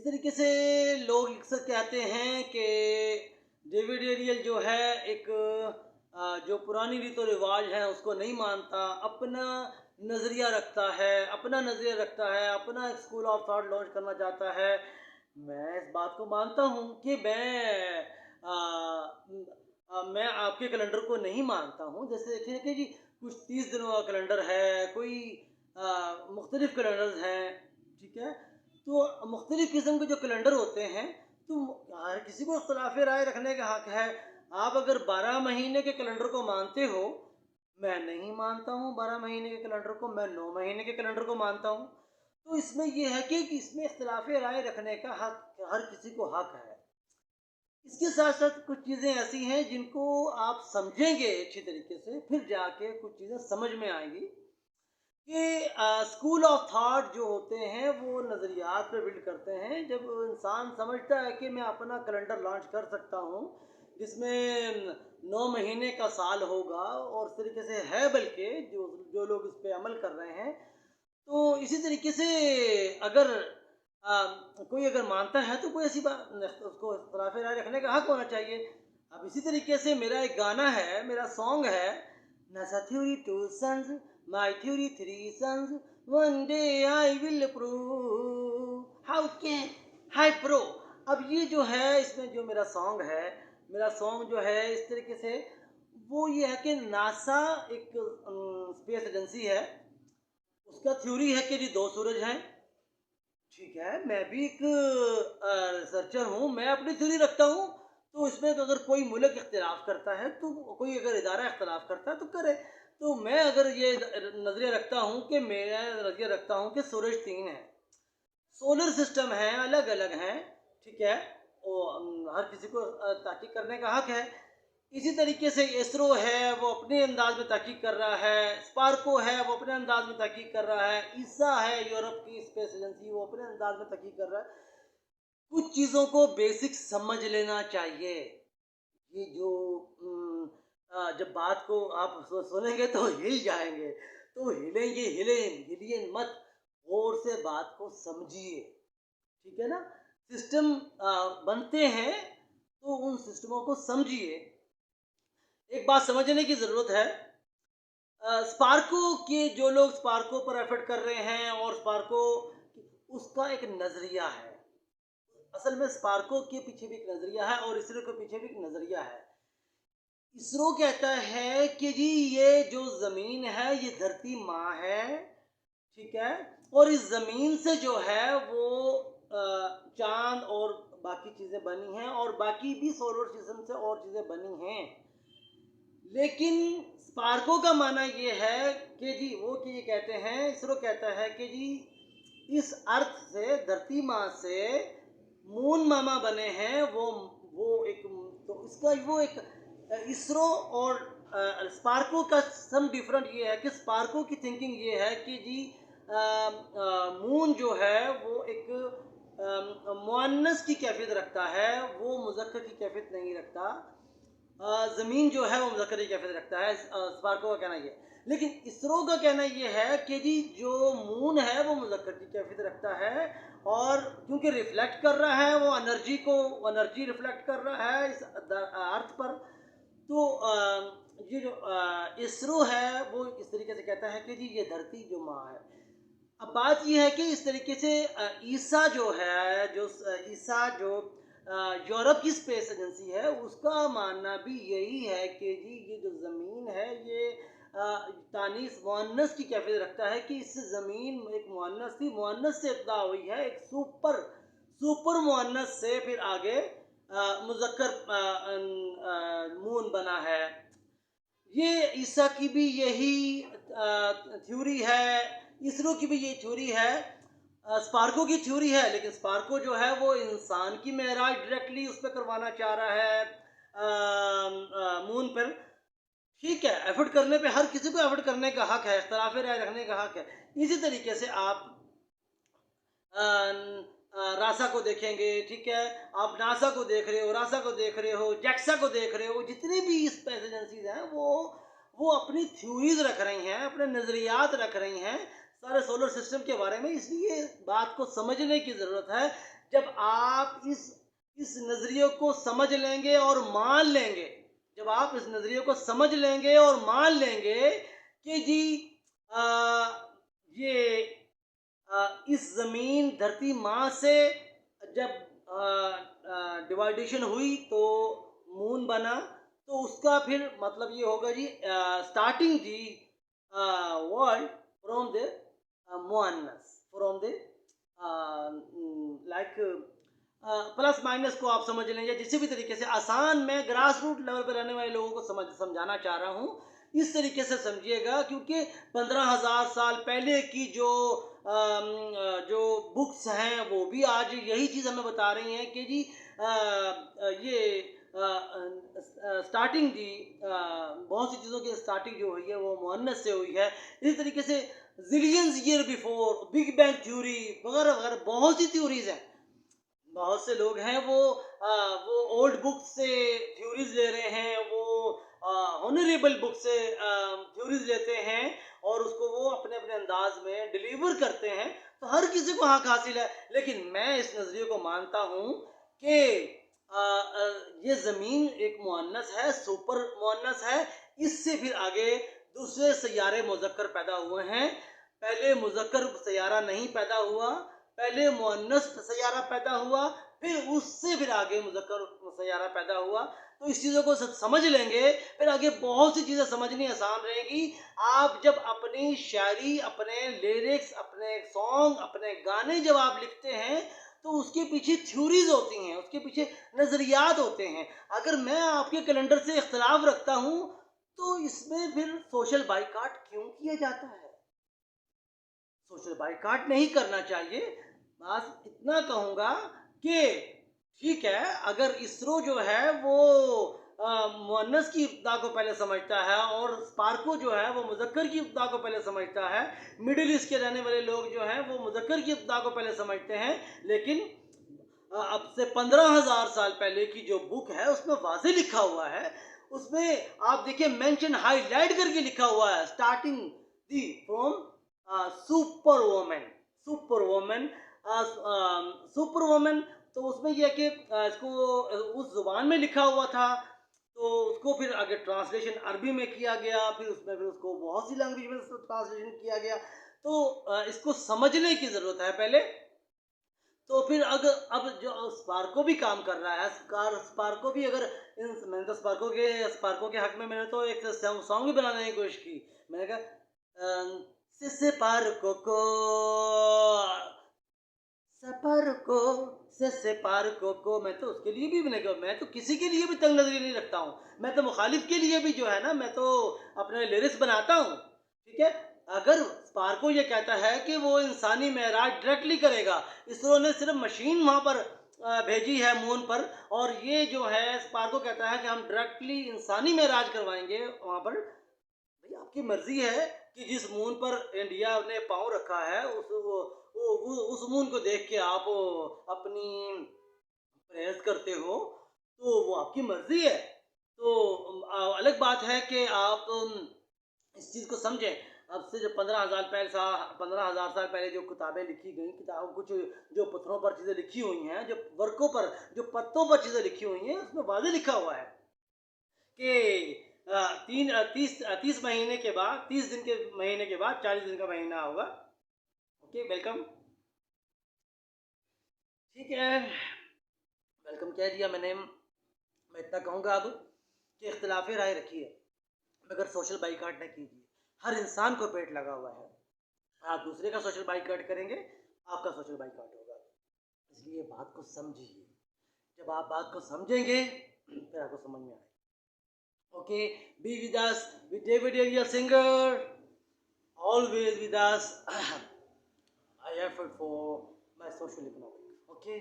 तरीके से लोग अक्सर कहते हैं कि डेविड एरियल जो है एक जो पुरानी रीतो रिवाज है उसको नहीं मानता, अपना नज़रिया रखता है, अपना एक स्कूल ऑफ थॉट लॉन्च करना चाहता है। मैं इस बात को मानता हूँ कि मैं आपके कैलेंडर को नहीं मानता हूँ। जैसे देखिए कि जी कुछ 30 दिनों का कैलेंडर है, कोई मुख्तलिफ कैलेंडर्स हैं, ठीक है? तो मुख्तलिफ किस्म के जो कैलेंडर होते हैं, तो हर किसी को इख्तिलाफ़ राय रखने का हक़ है। आप अगर 12 महीने के कैलेंडर को मानते हो, मैं नहीं मानता हूँ 12 महीने के कैलेंडर को, मैं 9 महीने के कैलेंडर को मानता हूँ। तो इसमें ये है कि इसमें इख्तिलाफ़ राय रखने का हक़ हर किसी को हक़ है। इसके साथ-साथ कुछ चीज़ें ऐसी हैं जिनको आप समझेंगे अच्छी तरीके से, फिर जाके कुछ चीज़ें समझ में आएँगी कि स्कूल ऑफ थॉट जो होते हैं वो नज़रियात पे बिल्ड करते हैं। जब इंसान समझता है कि मैं अपना कैलेंडर लॉन्च कर सकता हूँ, जिसमें 9 महीने का साल होगा और इस तरीके से है, बल्कि जो जो लोग इस पे अमल कर रहे हैं। तो इसी तरीके से अगर कोई अगर मानता है तो कोई ऐसी बात उसको इख्तिलाफ़ राय रखने का हक़ होना चाहिए। अब इसी तरीके से मेरा एक गाना है, मेरा सॉन्ग है, NASA theory 2 sons, my theory 3 sons, one day I will prove how can I pro। अब ये जो है इसमें जो मेरा सॉन्ग है, मेरा सॉन्ग जो है इस तरीके से वो ये है कि नासा एक स्पेस एजेंसी है, उसका थ्योरी है कि जी 2 सूरज हैं, ठीक है? मैं भी एक रिसर्चर हूँ, मैं अपनी थ्योरी रखता हूँ, तो इसमें तो अगर कोई मुल्क इख्तिलाफ़ करता है, तो कोई अगर इदारा इख्तिलाफ़ करता है, तो करे। तो मैं अगर ये नज़रिया रखता हूँ कि मेरा नज़रिया रखता हूँ कि सूरज 3 हैं, सोलर सिस्टम हैं, अलग-अलग हैं, ठीक है? हर किसी को तहक़ीक़ करने का हक़ है। इसी तरीके से इसरो है, वो अपने अंदाज़ में तहक़ीक़ कर रहा है, स्पार्को है, वो अपने अंदाज़ में तहक़ीक़ कर रहा है, ईसा है यूरोप की स्पेस एजेंसी, वो अपने अंदाज़ में तहक़ीक़ कर रहा है। कुछ चीज़ों को बेसिक समझ लेना चाहिए। ये जो जब बात को आप सुनेंगे तो हिल जाएँगे, तो हिलिए मत, गौर से बात को समझिए, ठीक है ना? सिस्टम बनते हैं, तो उन सिस्टमों को समझिए। एक बात समझने की ज़रूरत है, स्पार्को के जो लोग स्पार्को पर एफ़र्ट कर रहे हैं और स्पार्को उसका एक नज़रिया है। असल में स्पार्को के पीछे भी एक नज़रिया है और इसरो के पीछे भी एक नज़रिया है। इसरो कहता है कि जी ये जो ज़मीन है ये धरती माँ है, ठीक है? और इस ज़मीन से जो है वो चाँद और बाकी चीज़ें बनी हैं और बाकी भी सोलर सिस्टम से और चीज़ें बनी हैं। लेकिन स्पार्को का मानना ये है कि जी वो कि ये कहते हैं, इसरो कहता है कि जी इस अर्थ से, धरती माँ से मून मामा बने हैं, वो एक, तो इसका वो एक इसरो और स्पार्को का सम डिफरेंट ये है कि स्पार्को की थिंकिंग ये है कि जी मून जो है वो एक मुअन्नस की कैफियत रखता है, वो मुज़क्कर की कैफियत नहीं रखता। ज़मीन जो है वो मुज़क्कर की कैफियत रखता है, स्पार्को का कहना ये है। लेकिन इसरो का कहना ये है कि जी जो मून है वो मुज़क्कर की कैफियत रखता है और क्योंकि रिफ्लेक्ट कर रहा है, वो एनर्जी रिफ्लेक्ट कर रहा है इस अर्थ पर। तो ये जो इसरो है वो इस तरीके से कहता है कि जी ये धरती जो माँ है। अब बात ये है कि इस तरीके से ईसा जो है, ईसा जो यूरोप की स्पेस एजेंसी है, उसका मानना भी यही है कि जी ये जो ज़मीन है ये तानीस मुअन्नस की कैफियत रखता है कि इस ज़मीन एक मुअन्नस थी, मुअन्नस से इब्तिदा हुई है, एक सुपर मुअन्नस से फिर आगे मुज़क्कर मून बना है। ये ईसा की भी यही थ्योरी है, इसरो की भी यही थ्योरी है, स्पार्को की थ्योरी है, लेकिन स्पार्को जो है वो इंसान की मेराज डायरेक्टली उस पर करवाना चाह रहा है मून पर। ठीक है, एफर्ट करने पे हर किसी को एफर्ट करने का हक है, इख्तिलाफ़ राय रखने का हक है। इसी तरीके से आप रासा को देखेंगे, ठीक है? आप नासा को देख रहे हो, रासा को देख रहे हो, जैक्सा को देख रहे हो, जितनी भी स्पेस एजेंसीज़ हैं वो अपनी थ्योरीज़ रख रही हैं, अपने नज़रियात रख रही हैं सारे सोलर सिस्टम के बारे में। इसलिए बात को समझने की ज़रूरत है। जब आप इस नज़रिए को समझ लेंगे और मान लेंगे, जब आप इस नज़रिए को समझ लेंगे और मान लेंगे कि जी अ, ये इस ज़मीन धरती माँ से जब डिवाइडेशन हुई तो मून बना, तो उसका फिर मतलब ये होगा जी starting the world from the मुअन्नस, from the like plus minus को आप समझ लेंगे जिस भी तरीके से आसान मैं ग्रास रूट लेवल पर रहने वाले लोगों को समझाना चाह रहा हूँ, इस तरीके से समझिएगा, क्योंकि 15,000 साल पहले की जो बुक्स हैं वो भी आज यही चीज़ हमें बता रही हैं कि जी ये स्टार्टिंग जी बहुत सी चीज़ों की स्टार्टिंग जो हुई है वो मुअन्नस से हुई है। इसी तरीके से zillions year before big bang theory वगैरह वगैरह बहुत सी थ्योरीज हैं। बहुत से लोग हैं वो ओल्ड बुक से थ्योरीज ले रहे हैं, वो ऑनरेबल बुक से थ्योरीज लेते हैं और उसको वो अपने अपने अंदाज में डिलीवर करते हैं, तो हर किसी को हक हासिल है। लेकिन मैं इस नज़रिए को मानता हूँ कि ये ज़मीन एक मुअन्नस है, सुपर मुअन्नस है। इससे फिर आगे दूसरे सैयारे मुज़क्कर पैदा हुए हैं। पहले मुज़क्कर सैयारा नहीं पैदा हुआ, पहले मुअन्नस सैयारा पैदा हुआ, फिर उससे फिर आगे मुज़क्कर सैयारा पैदा हुआ। तो इस चीज़ों को समझ लेंगे, फिर आगे बहुत सी चीज़ें समझनी आसान रहेगी। आप जब अपनी शायरी, अपने लिरिक्स, अपने सॉन्ग, अपने गाने जब आप लिखते हैं, तो उसके पीछे थ्योरीज होती हैं, उसके पीछे नज़रियात होते हैं। अगर मैं आपके कैलेंडर से इख्तिलाफ रखता हूँ, तो इसमें फिर सोशल बाइकाट क्यों किया जाता है? सोशल बाइकाट नहीं करना चाहिए। बस इतना कहूँगा कि ठीक है, अगर इसरो जो है वो मुअन्नस की इब्तिदा को पहले समझता है और स्पार्को जो है वो मुज़क्कर की इब्तिदा को पहले समझता है, मिडिल ईस्ट के रहने वाले लोग जो हैं वो मुज़क्कर की इब्तिदा को पहले समझते हैं, लेकिन अब से 15,000 साल पहले की जो बुक है उसमें वाज़े लिखा हुआ है, उसमें आप देखिए मेंशन हाईलाइट करके लिखा हुआ है, starting the from super women, super women, super women. तो उसमें यह है कि इसको उस जुबान में लिखा हुआ था, तो उसको फिर आगे ट्रांसलेशन अरबी में किया गया, फिर उसमें फिर उसको बहुत सी लैंग्वेज में ट्रांसलेशन किया गया। तो इसको समझने की ज़रूरत है पहले। तो फिर अगर अब जो स्पार्को भी काम कर रहा है, स्पार्को भी अगर मैंने तो स्पार्को के हक में मैंने तो एक सॉन्ग भी बनाने की कोशिश की। मैंने कहा से पार्को को सपार्को से पार्को को, मैं तो उसके लिए भी मैंने कहा, मैं तो किसी के लिए भी तंग नजरी नहीं रखता हूँ, मैं तो मुखालिफ के लिए भी जो है ना, मैं तो अपने लिरिक्स बनाता हूँ। ठीक है, अगर स्पार्को ये कहता है कि वो इंसानी महराज डायरेक्टली करेगा, इसरो ने सिर्फ मशीन वहाँ पर भेजी है मून पर, और ये जो है स्पार्को कहता है कि हम डायरेक्टली इंसानी महराज करवाएंगे वहाँ पर। भाई आपकी मर्जी है कि जिस मून पर इंडिया ने पाँव रखा है उस मून को देख के आप अपनी प्रेयर्स करते हो, तो वो आपकी मर्जी है। तो अलग बात है कि आप इस चीज़ को समझें। अब से जो 15,000 साल पहले जो किताबें लिखी गई, किताब कुछ जो पत्थरों पर चीज़ें लिखी हुई हैं, जो वर्कों पर, जो पत्तों पर चीज़ें लिखी हुई हैं, उसमें वाज़ेह लिखा हुआ है कि 30 महीने के बाद, 30 दिन के महीने के बाद 40 दिन का महीना होगा। Okay, welcome. ठीक है, वेलकम कह दिया मैंने। मैं इतना कहूँगा अब कि इख्तिलाफ़ राय रखिए, मगर सोशल बाइकाट न कीजिए। हर इंसान को पेट लगा हुआ है, आप दूसरे का सोशल बाइकाट करेंगे, आपका सोशल बाइकाट होगा। इसलिए बात को समझिए, जब आप बात को समझेंगे फिर आपको समझ में आएगा। Okay, be with us, with David Area singer, always with us. I effort for my social economic. Okay.